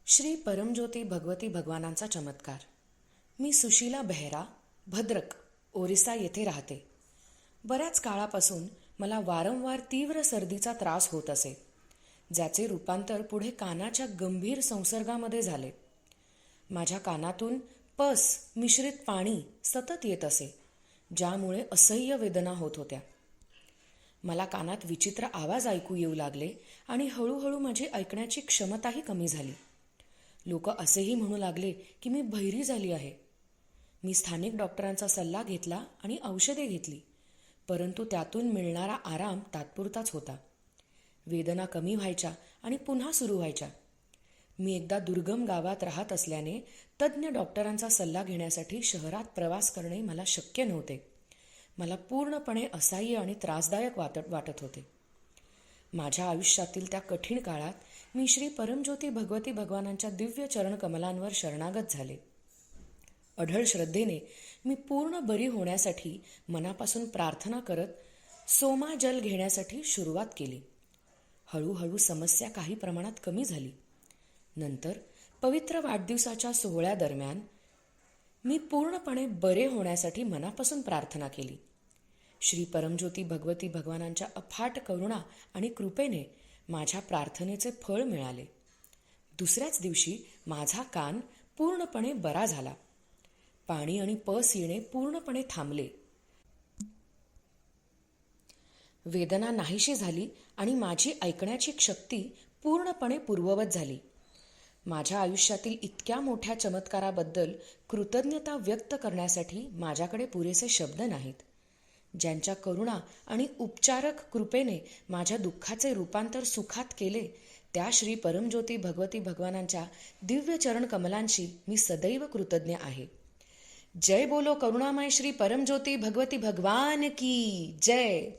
श्री परमज्योती भगवती भगवानांचा चमत्कार. मी सुशीला बेहरा, भद्रक, ओरिसा येथे राहते. बऱ्याच काळापासून मला वारंवार तीव्र सर्दीचा त्रास होत असे, ज्याचे रूपांतर पुढे कानाच्या गंभीर संसर्गामध्ये झाले. माझ्या कानातून पस मिश्रित पाणी सतत येत असे, ज्यामुळे असह्य वेदना होत होत्या. मला कानात विचित्र आवाज ऐकू येऊ लागले आणि हळूहळू माझी ऐकण्याची क्षमताही कमी झाली. लोक असेही म्हणू लागले की मी बहिरी झाली आहे. मी स्थानिक डॉक्टरांचा सल्ला घेतला आणि औषधे घेतली, परंतु त्यातून मिळणारा आराम तात्पुरताच होता. वेदना कमी व्हायच्या आणि पुन्हा सुरू व्हायच्या. मी एकदा दुर्गम गावात राहत असल्याने तज्ज्ञ डॉक्टरांचा सल्ला घेण्यासाठी शहरात प्रवास करणे मला शक्य नव्हते. मला पूर्णपणे असह्य आणि त्रासदायक वाटत होते. माझ्या आयुष्यातील त्या कठीण काळात मी श्री परमज्योती भगवती भगवानांच्या दिव्य चरण कमलांवर शरणागत झाले. अढळ श्रद्धेने मी पूर्ण बरी होण्यासाठी मनापासून प्रार्थना करत सोमा जल घेण्यासाठी सुरुवात केली. हळूहळू समस्या काही प्रमाणात कमी झाली. नंतर पवित्र वाढदिवसाच्या सोहळ्यादरम्यान मी पूर्णपणे बरे होण्यासाठी मनापासून प्रार्थना केली. श्री परमज्योती भगवती भगवानांच्या अफाट करुणा आणि कृपेने माझ्या प्रार्थनेचे फळ मिळाले. दुसऱ्याच दिवशी माझा कान पूर्णपणे बरा झाला. पाणी आणि पस येणे पूर्णपणे थांबले. वेदना नाहीशी झाली आणि माझी ऐकण्याची शक्ती पूर्णपणे पूर्ववत झाली. माझ्या आयुष्यातील इतक्या मोठ्या चमत्काराबद्दल कृतज्ञता व्यक्त करण्यासाठी माझ्याकडे पुरेसे शब्द नाहीत. ज्यांच्या करुणा आणि उपचारक कृपेने माझ्या दुःखाचे रूपांतर सुखात केले, त्या श्री परमज्योती भगवती भगवानांच्या दिव्य चरण कमलांशी मी सदैव कृतज्ञ आहे. जय बोलो करुणामय श्री परमज्योती भगवती भगवान की जय.